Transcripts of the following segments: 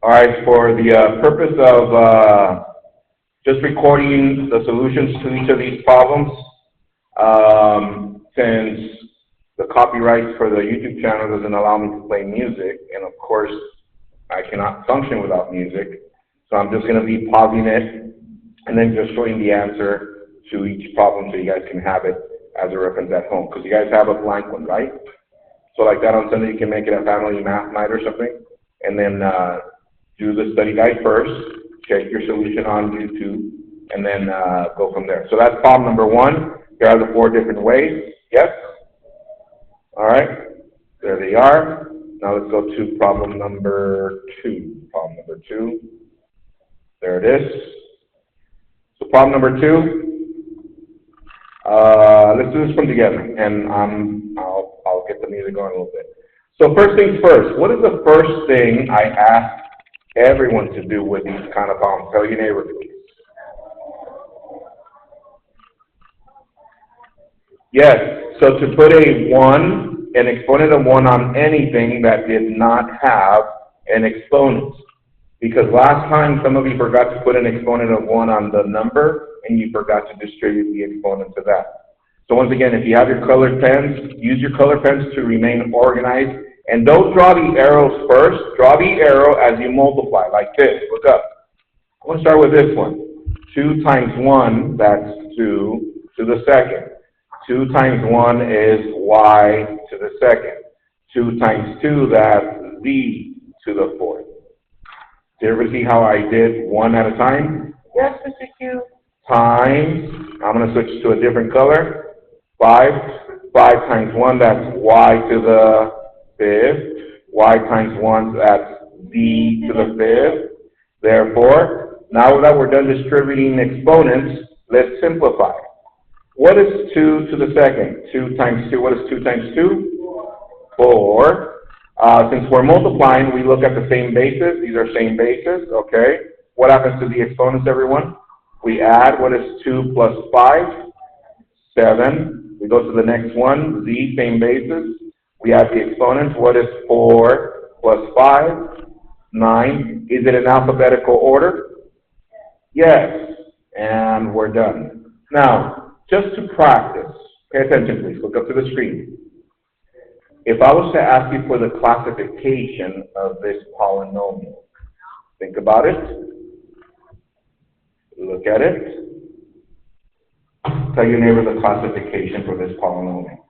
All right, for the purpose of just recording the solutions to each of these problems, since the copyright for the YouTube channel doesn't allow me to play music, and of course, I cannot function without music, so I'm just going to be pausing it and then just showing the answer to each problem so you guys can have it as a reference at home, because you guys have a blank one, right? So like that on Sunday, you can make it a family math night or something, and then do the study guide first, check your solution on YouTube, and then go from there. So that's problem number one. Here are the 4 different ways. Yes? All right. There they are. Now let's go to problem number 2. Problem number 2. There it is. So problem number 2. Let's do this one together, and I'll get the music going a little bit. So first things first, what is the first thing I ask everyone to do with these kind of problems? Tell your neighbor, please. Yes, so to put an exponent of 1 on anything that did not have an exponent. Because last time some of you forgot to put an exponent of 1 on the number, and you forgot to distribute the exponent to that. So once again, if you have your colored pens, use your colored pens to remain organized. And don't draw the arrows first. Draw the arrow as you multiply, like this. Look up. I want to start with this one. 2 times 1, that's 2 to the second. 2 times 1 is y to the second. 2 times 2, that's z to the fourth. Did you ever see how I did 1 at a time? Yes, Mr. Q. Times, I'm going to switch to a different color. 5 times 1, that's y to the fifth. Y times 1, that's z to the fifth. Therefore, now that we're done distributing exponents, let's simplify. What is 2 to the second? 2 times 2, what is 2 times 2? 4. Since we're multiplying, we look at the same bases. These are same bases, okay? What happens to the exponents, everyone? We add. What is 2 plus 5? 7. We go to the next one, z, same bases. We add the exponents. What is 4 plus 5? 9. Is it in alphabetical order? Yes. And we're done. Now, just to practice, pay attention please, look up to the screen. If I was to ask you for the classification of this polynomial, think about it, look at it, tell your neighbor the classification for this polynomial.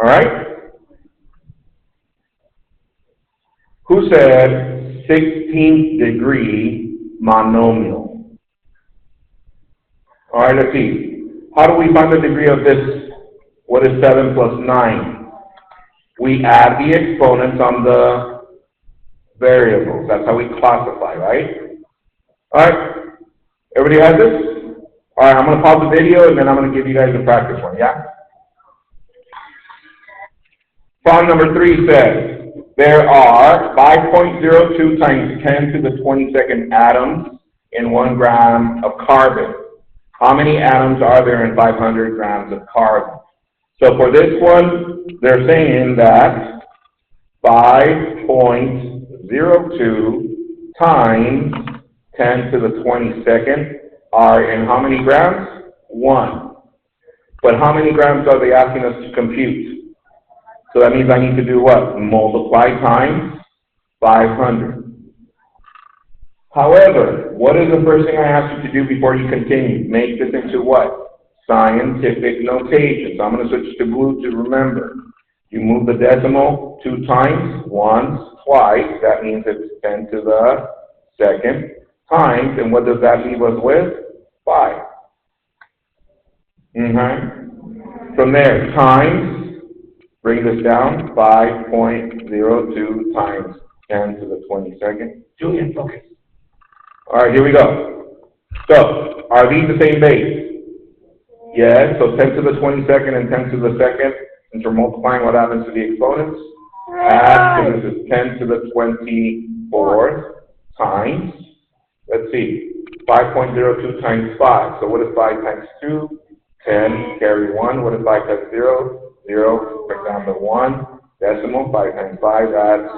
All right? Who said 16th degree monomial? All right, let's see. How do we find the degree of this? What is 7 plus 9? We add the exponents on the variables. That's how we classify, right? All right. Everybody has this? All right, I'm going to pause the video, and then I'm going to give you guys a practice one, yeah? Problem number 3 says, there are 5.02 times 10 to the 22nd atoms in 1 gram of carbon. How many atoms are there in 500 grams of carbon? So for this one, they're saying that 5.02 times 10 to the 22nd are in how many grams? 1. But how many grams are they asking us to compute? So that means I need to do what? Multiply times 500. However, what is the first thing I ask you to do before you continue? Make this into what? Scientific notation. So I'm going to switch to blue to remember. You move the decimal 2 times, once, twice. That means it's 10 to the second times. And what does that leave us with? 5. From there, times. Bring this down, 5.02 times 10 to the 22nd. Julian, focus. All right, here we go. So, are these the same base? Yes, so 10 to the 22nd and 10 to the second. Since we're multiplying, what happens to the exponents? Add, so this is 10 to the 24th times, let's see, 5.02 times 5. So what is 5 times 2? 10, carry 1. What is 5 times 0? 0, bring down the 1. Decimal, 5 times 5, that's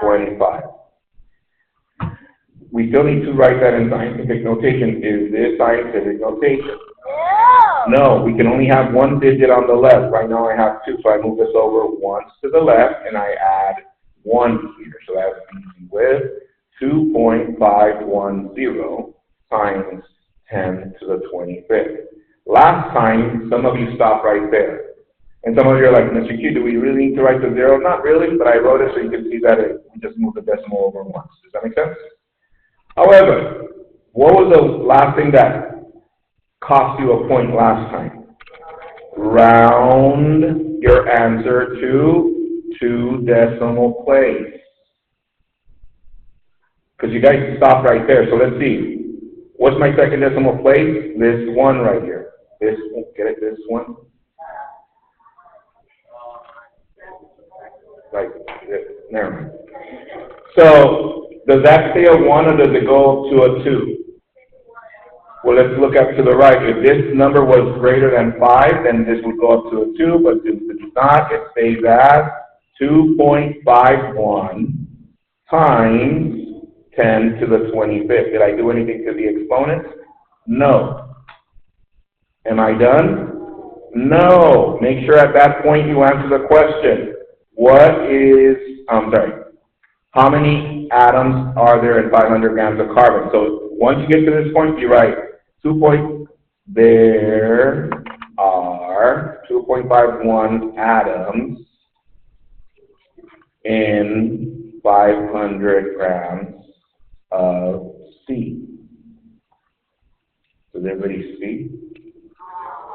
25. We still need to write that in scientific notation. Is this scientific notation? No, we can only have one digit on the left. Right now I have 2, so I move this over once to the left, and I add 1 here. So that's easy with 2.510 times 10 to the 25th. Last time, some of you stopped right there. And some of you are like, Mr. Q, do we really need to write the 0? Not really, but I wrote it so you can see that we just moved the decimal over once. Does that make sense? However, what was the last thing that cost you a point last time? Round your answer to 2 decimal place. Because you guys stopped right there. So let's see. What's my second decimal place? This one right here. This, get it? This one? Like this. Never mind. So, does that stay a 1 or does it go to a 2? Well, let's look up to the right. If this number was greater than 5, then this would go up to a 2, but since it's not, it stays at 2.51 times 10 to the 25th. Did I do anything to the exponent? No. Am I done? No. Make sure at that point you answer the question. How many atoms are there in 500 grams of carbon? So once you get to this point, you write there are 2.51 atoms in 500 grams of C. Does everybody see?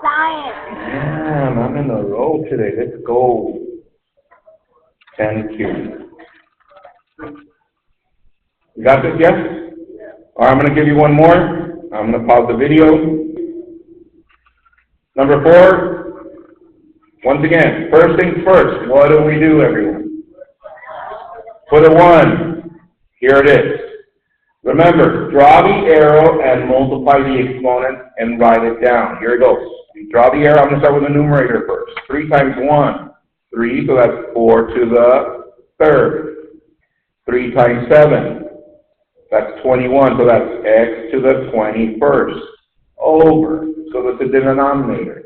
Science. Damn, I'm in a row today. Let's go. 10 cubed. You got this, yes? All right, I'm going to give you one more. I'm going to pause the video. Number 4, once again, first things first, what do we do, everyone? Put a 1. Here it is. Remember, draw the arrow and multiply the exponent and write it down. Here it goes. We draw the arrow. I'm going to start with the numerator first. 3 times 1, 3, so that's 4 to the 3rd. 3 times 7. That's 21, so that's x to the 21st, over, so that's the denominator.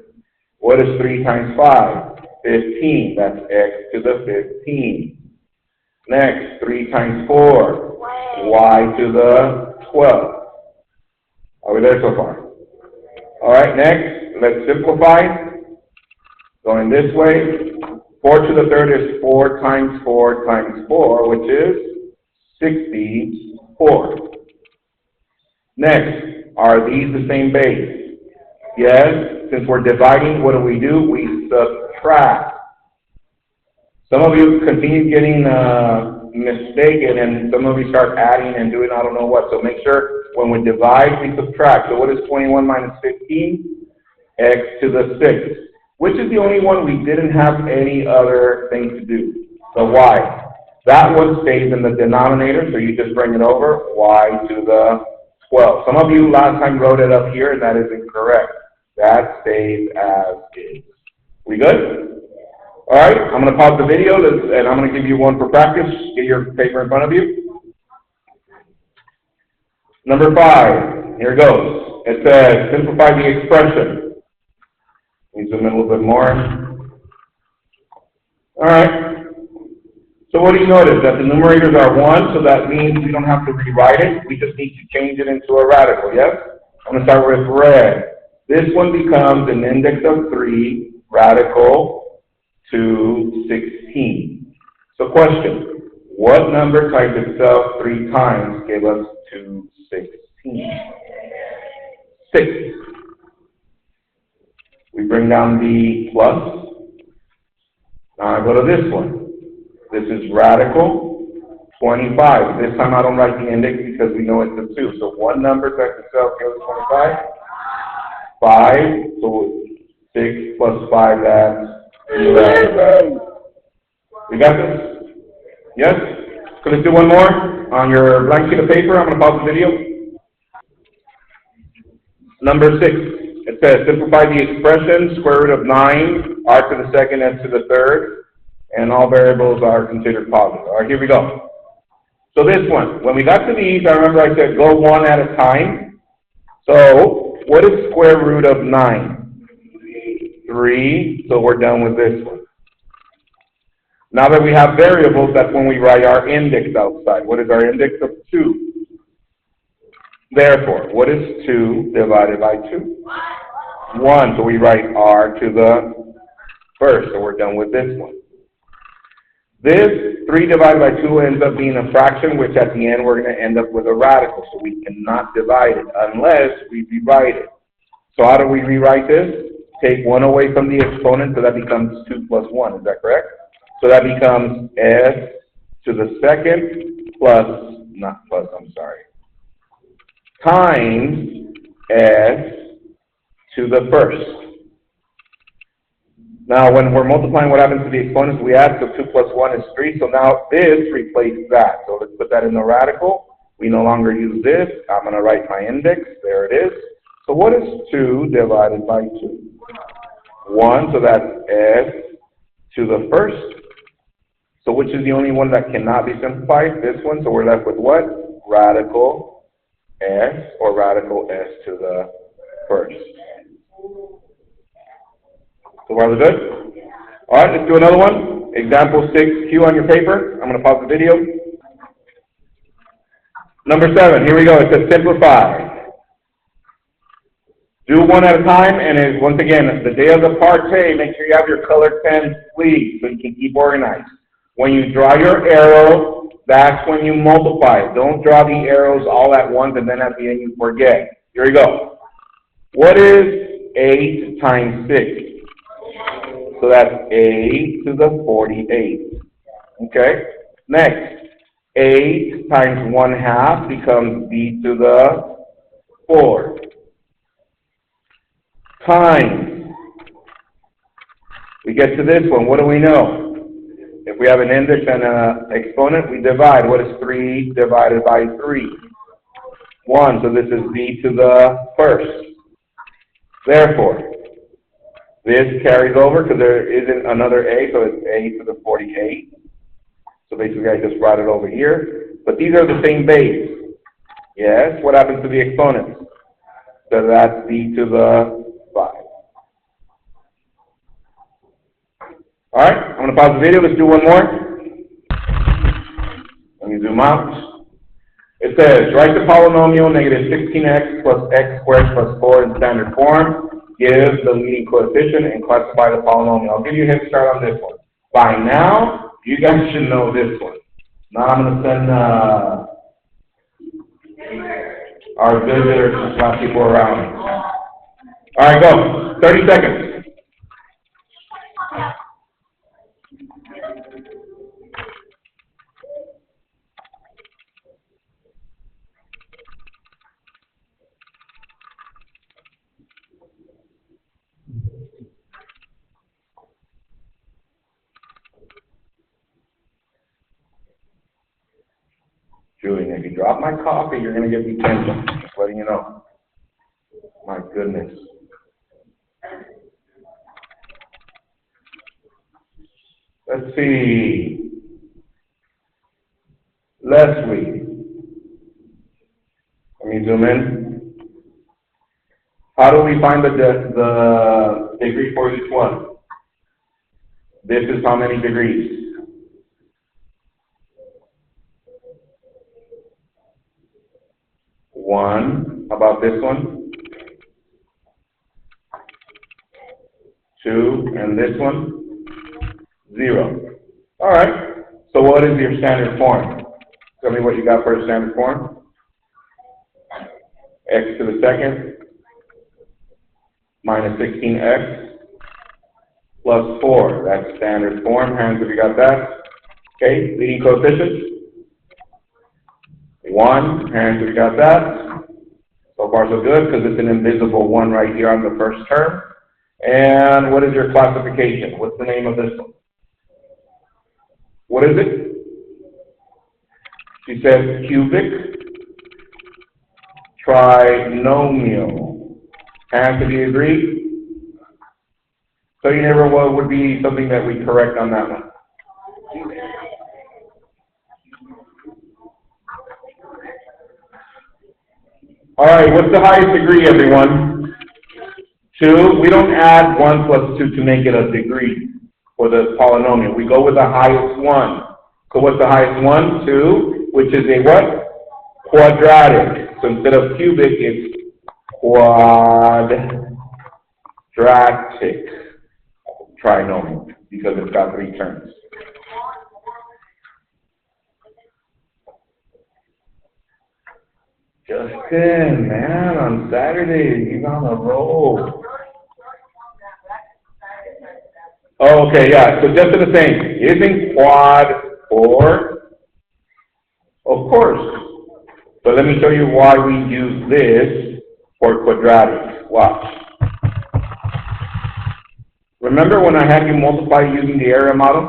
What is 3 times 5? 15, that's x to the 15. Next, 3 times 4, y to the 12. Are we there so far? All right, next, let's simplify. Going this way, 4 to the 3rd is 4 times 4 times 4, which is 64. Next, are these the same base? Yes. Since we're dividing, what do? We subtract. Some of you continue getting mistaken, and some of you start adding and doing I don't know what. So make sure when we divide, we subtract. So what is 21 minus 15? X to the 6th. Which is the only one we didn't have any other thing to do? The y. That one stays in the denominator, so you just bring it over, y to the 12. Some of you last time wrote it up here, and that is incorrect. That stays as is. We good? All right, I'm going to pause the video, and I'm going to give you one for practice. Get your paper in front of you. Number 5, here it goes. It says, simplify the expression. Let me zoom in a little bit more. All right. So what do you notice? That the numerators are 1, so that means we don't have to rewrite it. We just need to change it into a radical, yes? I'm going to start with red. This one becomes an index of 3, radical to 16. So question, what number times itself 3 times gave us 216? 6. We bring down the plus. Now I go to this one. This is radical 25. This time I don't write the index because we know it's a 2. So one number times itself gives 25. 5. So 6 plus 5, that's 11. We got this? Yes? So let's do one more. On your blank sheet of paper, I'm going to pause the video. Number 6, it says simplify the expression, square root of 9, r to the second, s to the third, and all variables are considered positive. All right, here we go. So this one, when we got to these, I remember I said go one at a time. So what is square root of 9? 3, so we're done with this one. Now that we have variables, that's when we write our index outside. What is our index of 2? Therefore, what is 2 divided by 2? 1, so we write r to the first, so we're done with this one. This 3 divided by 2 ends up being a fraction, which at the end we're going to end up with a radical, so we cannot divide it unless we rewrite it. So how do we rewrite this? Take 1 away from the exponent, so that becomes 2 plus 1, is that correct? So that becomes s to the second times s to the first. Now, when we're multiplying, what happens to the exponents? We add, so 2 plus 1 is 3, so now this replaces that. So let's put that in the radical. We no longer use this. I'm going to write my index. There it is. So what is 2 divided by 2? 1, so that's s to the first. So which is the only one that cannot be simplified? This one. So we're left with what? Radical s, or radical s to the first. So far, good? All right, let's do another one. Example 6Q on your paper. I'm going to pause the video. Number 7, here we go. It says simplify. Do one at a time, and once again, the day of the party, make sure you have your colored pens, please, so you can keep organized. When you draw your arrow, that's when you multiply. Don't draw the arrows all at once, and then at the end you forget. Here we go. What is 8 times 6? So that's a to the 48. Okay? Next, 8 times 1/2 becomes b to the 4. Times. We get to this one. What do we know? If we have an index and an exponent, we divide. What is 3 divided by 3? 1. So this is b to the first. Therefore, this carries over because there isn't another a, so it's a to the 48. So basically I just brought it over here. But these are the same base. Yes, what happens to the exponents? So that's b to the 5. Alright, I'm going to pause the video. Let's do one more. Let me zoom out. It says, write the polynomial negative 16x plus x squared plus 4 in standard form. Give the leading coefficient and classify the polynomial. I'll give you a head start on this one. By now, you guys should know this one. Now I'm going to send our visitors to slap people around. All right, go. 30 seconds. Julian, if you drop my coffee, you're going to get detention. Just letting you know. My goodness. Let's see. Leslie. Let me zoom in. How do we find the degree for each one? This is how many degrees? 1. How about this one? 2. And this one? 0. All right. So what is your standard form? Tell me what you got for a standard form. X to the second minus 16x plus 4. That's standard form. Hands if you got that. Okay. Leading coefficients. 1. Hands if you got that. So far so good, because it's an invisible 1 right here on the first term. And what is your classification? What's the name of this one? What is it? She says cubic trinomial. Hands, do you agree? So you never what would be something that we correct on that one? All right, what's the highest degree, everyone? 2. We don't add 1 plus 2 to make it a degree for the polynomial. We go with the highest one. So what's the highest one? 2, which is a what? Quadratic. So instead of cubic, it's quadratic trinomial because it's got 3 terms. Justin, man, on Saturday, he's on the roll. Oh, okay, yeah, so just the same. Isn't quad 4? Of course. But let me show you why we use this for quadratic. Watch. Remember when I had you multiply using the area model?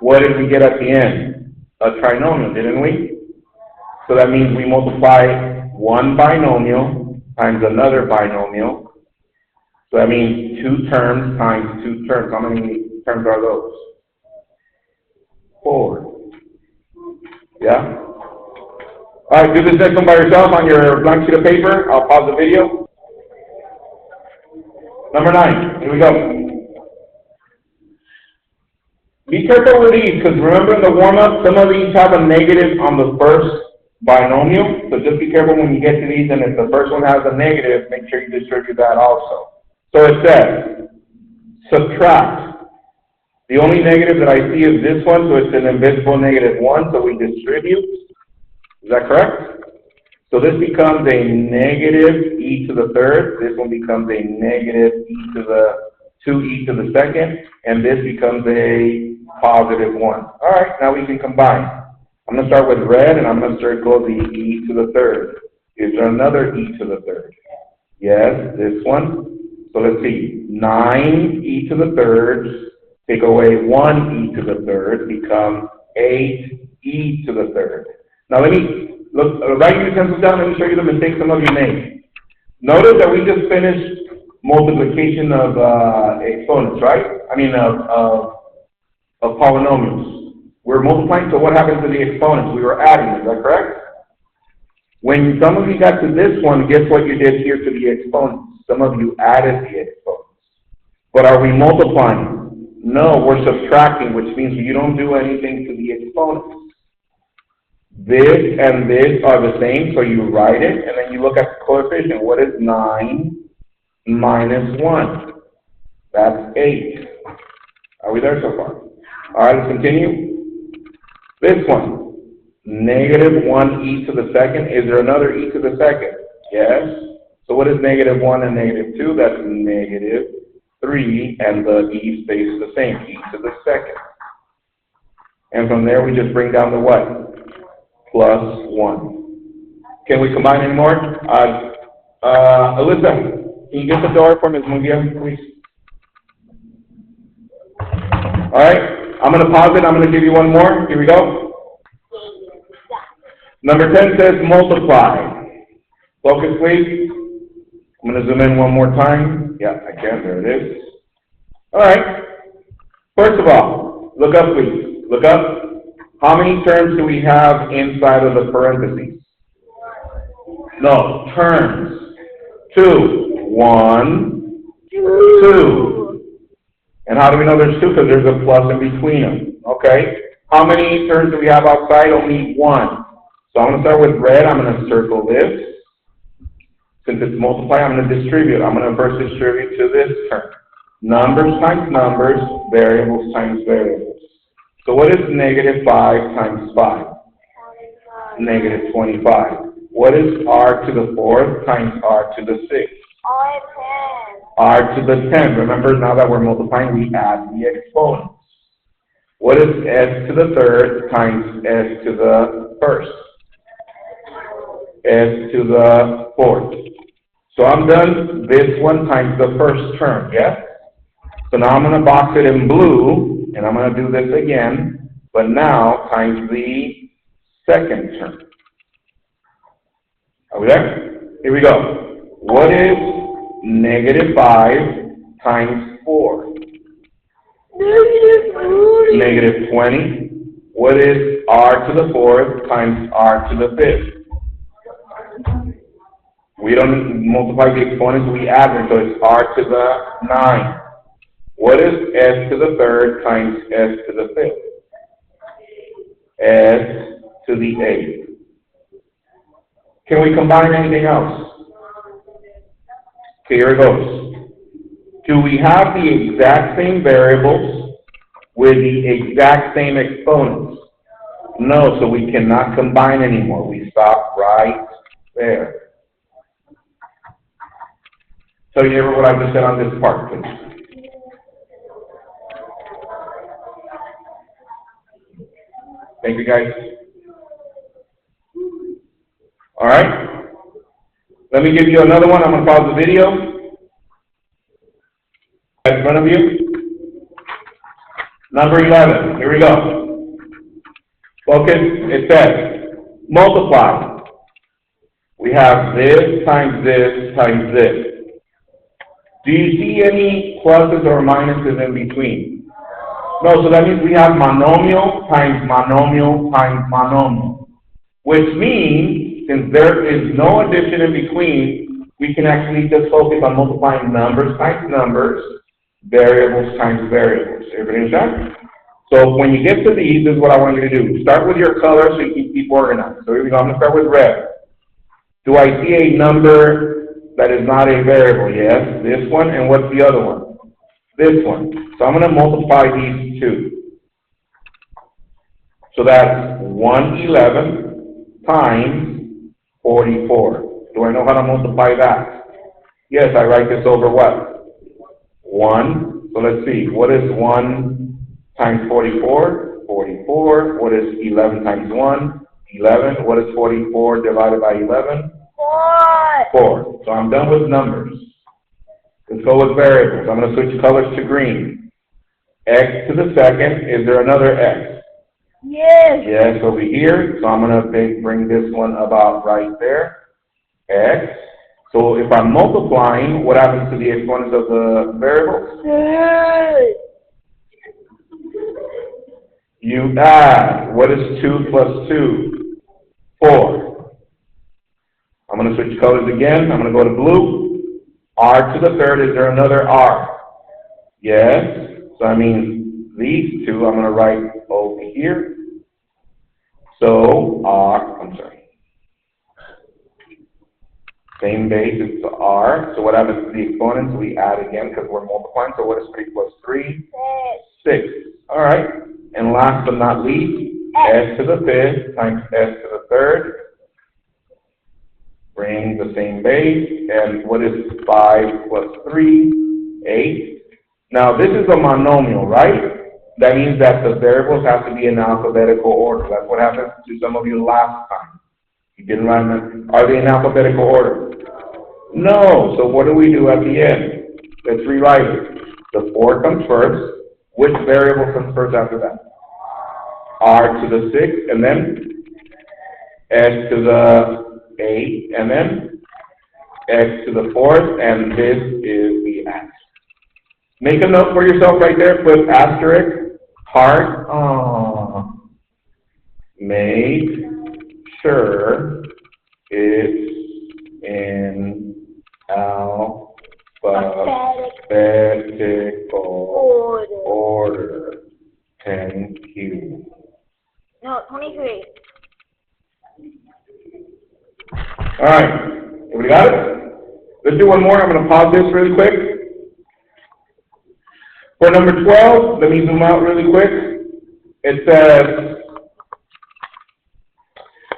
What did we get at the end? A trinomial, didn't we? So that means we multiply one binomial times another binomial. So that means 2 terms times 2 terms. How many terms are those? 4. Yeah? All right, do this next one by yourself on your blank sheet of paper. I'll pause the video. Number 9, here we go. Be careful with these, because remember in the warm-up, some of these have a negative on the first binomial. So just be careful when you get to these, and if the first one has a negative, make sure you distribute that also. So it says, subtract. The only negative that I see is this one, so it's an invisible -1, so we distribute. Is that correct? So this becomes a negative e to the third. This one becomes a negative e to the 2e to the second. And this becomes a positive 1. All right, now we can combine. I'm going to start with red, and I'm going to circle the e to the third. Is there another e to the third? Yes, this one. So let's see. 9e to the third. Take away 1e to the third. Becomes 8e to the third. Now let me look. Write your utensils down. Let me show you the mistakes some of you made. Notice that we just finished multiplication of exponents, right? I mean of polynomials. We're multiplying, so what happens to the exponents? We were adding, is that correct? When some of you got to this one, guess what you did here to the exponents? Some of you added the exponents. But are we multiplying? No, we're subtracting, which means you don't do anything to the exponents. This and this are the same, so you write it, and then you look at the coefficient. What is 9 minus 1? That's 8. Are we there so far? All right, let's continue. This one, negative 1e to the second. Is there another e to the second? Yes. So what is negative 1 and negative 2? That's negative 3, and the e stays the same, e to the second. And from there, we just bring down the what? Plus 1. Can we combine anymore? Alyssa, can you get the door for Ms. Mungia, please? All right, I'm going to pause it. I'm going to give you one more. Here we go. Number 10 says multiply. Focus, please. I'm going to zoom in one more time. Yeah, I can. There it is. All right. First of all, look up, please. Look up. How many terms do we have inside of the parentheses? No, terms. 2. 1, 2. And how do we know there's 2? Because there's a plus in between them. Okay? How many terms do we have outside? Only 1. So I'm going to start with red. I'm going to circle this. Since it's multiply, I'm going to distribute. I'm going to first distribute to this term. Numbers times numbers, variables times variables. So what is negative 5 times 5? Negative 25. What is r to the 4th times r to the 6th? R to the 10. Remember, now that we're multiplying, we add the exponents. What is s to the 3rd times s to the 1st? S to the 4th. So I'm done this one times the first term, yes? So now I'm going to box it in blue, and I'm going to do this again, but now times the second term. Are we there? Here we go. What is Negative 5 times 4. Negative 40. Negative 20. What is r to the 4th times r to the 5th? We don't multiply the exponents, we add them, so it's r to the 9. What is s to the 3rd times s to the 5th? S to the 8th. Can we combine anything else? Okay, here it goes. Do we have the exact same variables with the exact same exponents? No, so we cannot combine anymore. We stop right there. So you hear what I just said on this part, please. Thank you, guys. All right. Let me give you another one. I'm going to pause the video. In front of you. Number 11. Here we go. Focus. It says, multiply. We have this times this times this. Do you see any pluses or minuses in between? No, so that means we have monomial times monomial times monomial. Which means, since there is no addition in between, we can actually just focus on multiplying numbers times numbers, variables times variables. Everybody understand? So when you get to these, this is what I want you to do. Start with your color so you can keep organized. So here we go. I'm going to start with red. Do I see a number that is not a variable? Yes. This one, and what's the other one? This one. So I'm going to multiply these two. So that's 111 times 44. Do I know how to multiply that? Yes, I write this over what? 1. So let's see. What is 1 times 44? 44. What is 11 times 1? 11. What is 44 divided by 11? 4. 4. So I'm done with numbers. Let's go with variables. I'm going to switch colors to green. X to the 2nd. Is there another X? Yes. Yes, over here. So I'm going to bring this one about right there. X. So if I'm multiplying, what happens to the exponents of the variables? Yes. You add. What is 2 plus 2? 4. I'm going to switch colors again. I'm going to go to blue. R to the 3rd. Is there another R? Yes. So that means these two I'm going to write over here. So I'm sorry. Same base, it's R. So what happens to the exponents? We add again because we're multiplying. So what is 3 plus 3? 6. All right. And last but not least, S to the 5th times S to the 3rd. Bring the same base. And what is 5 plus 3? 8. Now this is a monomial, right? That means that the variables have to be in alphabetical order. That's what happened to some of you last time. You didn't write them. Are they in alphabetical order? No. So what do we do at the end? Let's rewrite it. The 4 comes first. Which variable comes first after that? R to the 6th, and then S to the 8th, and then X to the 4th, and this is the X. Make a note for yourself right there. Put asterisk, heart. Make sure it's in alphabetical order. Thank you. No, 23. All right. Everybody got it? Let's do one more. I'm going to pause this really quick. For number 12, let me zoom out really quick. It says,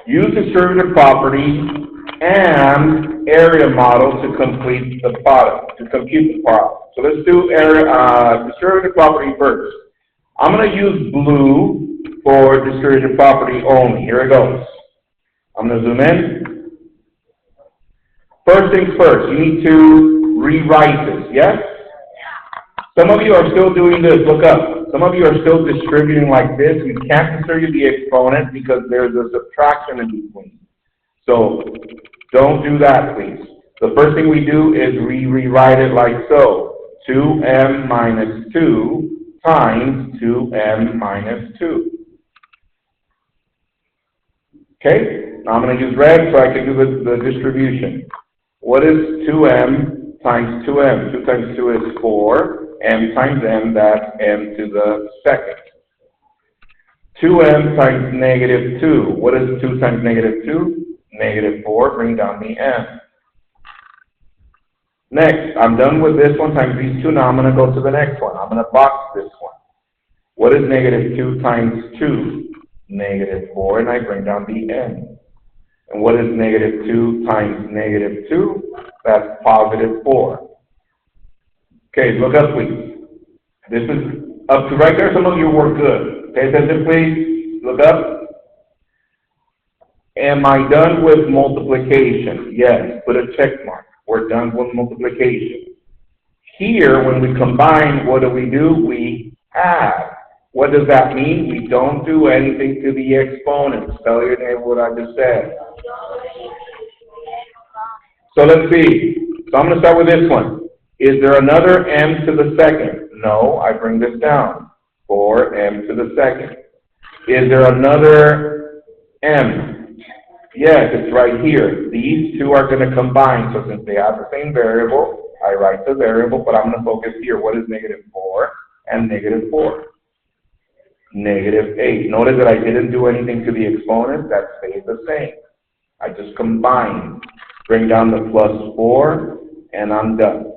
use distributive property and area model to complete the product, to compute the product. So let's do distributive property first. I'm going to use blue for distributive property only. Here it goes. I'm going to zoom in. First things first, you need to rewrite this, yes? Some of you are still doing this. Look up. Some of you are still distributing like this. You can't distribute the exponent because there's a subtraction in between. So don't do that, please. The first thing we do is we rewrite it like so. 2m minus 2 times 2m minus 2. Okay? Now I'm going to use red so I can do the distribution. What is 2m times 2m? 2 times 2 is 4. M times m, that's m to the second. 2m times negative 2. What is 2 times negative 2? Negative 4. Bring down the m. Next, I'm done with this one times these two. Now I'm going to go to the next one. I'm going to box this one. What is negative 2 times 2? Negative 4, and I bring down the n. And what is negative 2 times negative 2? That's positive 4. Okay, look up, please. This is up to right there. Some of you were good. Pay attention, please. Look up. Am I done with multiplication? Yes, put a check mark. We're done with multiplication. Here, when we combine, what do? We add. What does that mean? We don't do anything to the exponent. Spell your name what I just said. So let's see. So I'm going to start with this one. Is there another m to the second? No, I bring this down. 4m to the second. Is there another m? Yes, it's right here. These two are going to combine. So since they have the same variable, I write the variable, but I'm going to focus here. What is negative 4 and negative 4? Negative 8. Notice that I didn't do anything to the exponent. That stays the same. I just combine. Bring down the plus 4, and I'm done.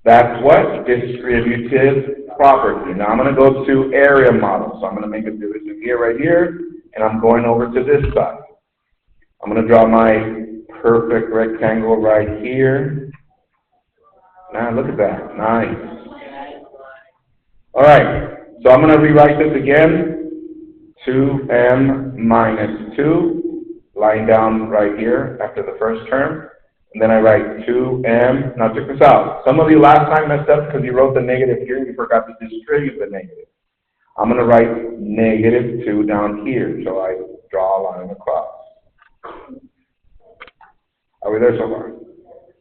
That's what? Distributive property. Now I'm going to go to area model. So I'm going to make a division here, right here, and I'm going over to this side. I'm going to draw my perfect rectangle right here. Now look at that. Nice. All right. So I'm going to rewrite this again. 2m minus 2, lying down right here after the first term. And then I write 2m. Now check this out. Some of you last time messed up because you wrote the negative here and you forgot to distribute the negative. I'm going to write negative 2 down here. So I draw a line across. Are we there so far?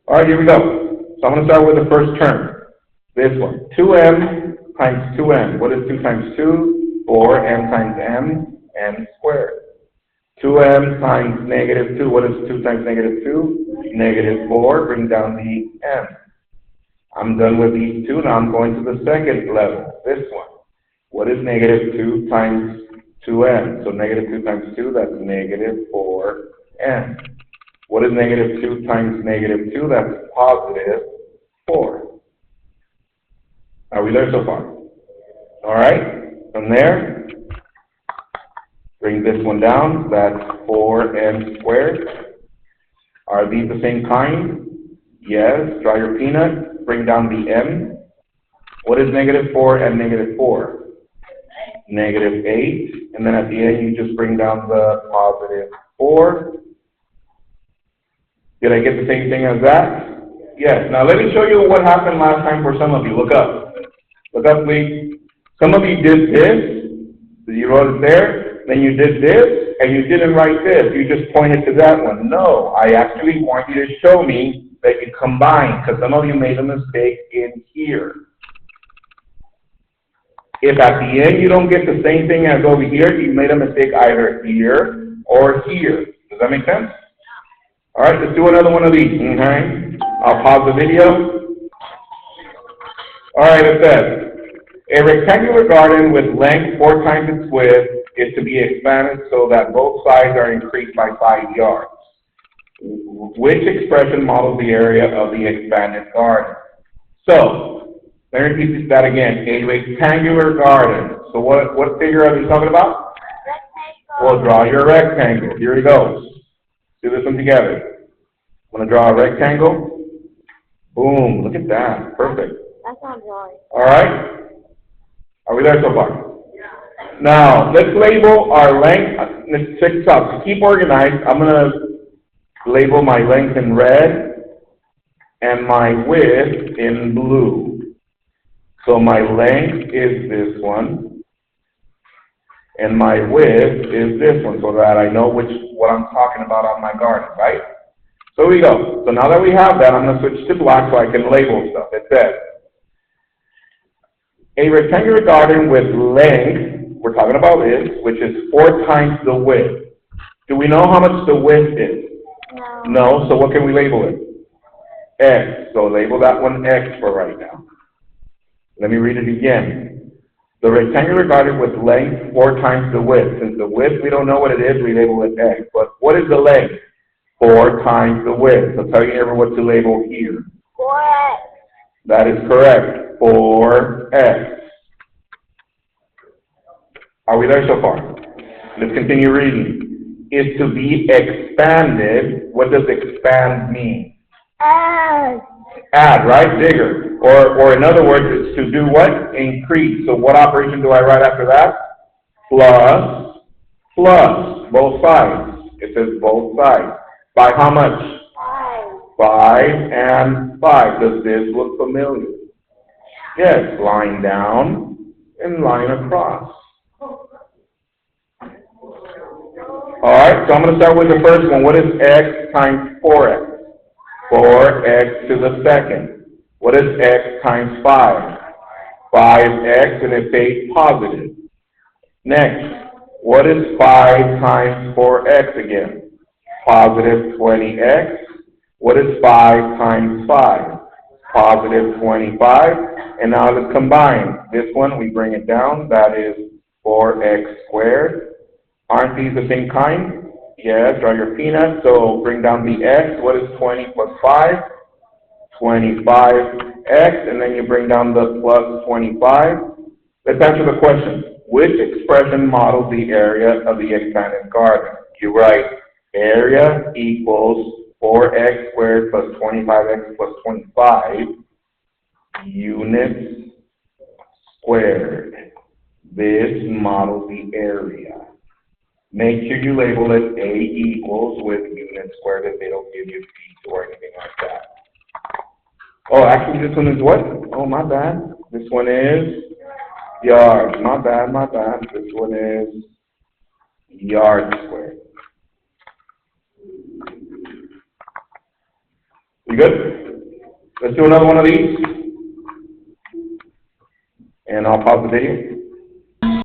All right, here we go. So I'm going to start with the first term. This one. 2m times 2m. What is 2 times 2? 4m times m squared. 2m times negative 2. What is 2 times negative 2? Negative 4. Bring down the m. I'm done with these two. Now I'm going to the second level. This one. What is negative 2 times 2m? So negative 2 times 2, that's negative 4m. What is negative 2 times negative 2? That's positive 4. Are we there so far? All right. From there, bring this one down. That's 4m squared. Are these the same kind? Yes. Draw your peanut. Bring down the m. What is negative 4 and negative 4? Negative 8. And then at the end, you just bring down the positive 4. Did I get the same thing as that? Yes. Now let me show you what happened last time for some of you. Look up. Look up, please. Some of you did this. You wrote it there. Then you did this, and you didn't write this. You just pointed to that one. No, I actually want you to show me that you combined, because some of you made a mistake in here. If at the end you don't get the same thing as over here, you made a mistake either here or here. Does that make sense? All right, let's do another one of these. Okay? I'll pause the video. All right, it says, a rectangular garden with length 4 times its width is to be expanded so that both sides are increased by 5 yards. Which expression models the area of the expanded garden? So, let me repeat that again. A rectangular garden. So what figure are we talking about? Rectangle. Well, draw your rectangle. Here we go. Do this one together. I'm going to draw a rectangle. Boom. Look at that. Perfect. That's not drawing. All right. Are we there so far? Yeah. Now, let's label our length. Let's check this out. To keep organized, I'm going to label my length in red and my width in blue. So my length is this one, and my width is this one, so that I know what I'm talking about on my garden, right? So here we go. So now that we have that, I'm going to switch to black so I can label stuff. It says, a rectangular garden with length, we're talking about this, which is 4 times the width. Do we know how much the width is? No. No, so what can we label it? X. So label that one X for right now. Let me read it again. The rectangular garden with length 4 times the width. Since the width, we don't know what it is, we label it X. But what is the length? 4 times the width. So tell your neighbor what to label here. 4x. That is correct. 4x. Are we there so far? Let's continue reading. Is to be expanded. What does expand mean? Add. Add, right? Bigger. Or in other words, it's to do what? Increase. So what operation do I write after that? Plus, plus, both sides. It says both sides. By how much? 5. 5 and 5. Does this look familiar? Yes, line down and line across. All right, so I'm going to start with the first one. What is x times 4x? 4x to the second. What is x times 5? 5x, and it's a positive. Next, what is 5 times 4x again? Positive 20x. What is 5 times 5? Positive 25. And now let's combine. This one, we bring it down. That is 4x squared. Aren't these the same kind? Yes, draw your peanuts. So bring down the x. What is 20 plus 5? 25x. And then you bring down the plus 25. Let's answer the question. Which expression models the area of the expanded garden? You write area equals 4x squared plus 25x plus 25 units squared. This models the area. Make sure you label it A equals with units squared if they don't give you feet or anything like that. Oh, actually this one is what? Oh, my bad. This one is yards. My bad, my bad. This one is yard squared. You good? Let's do another one of these. And I'll pause the video.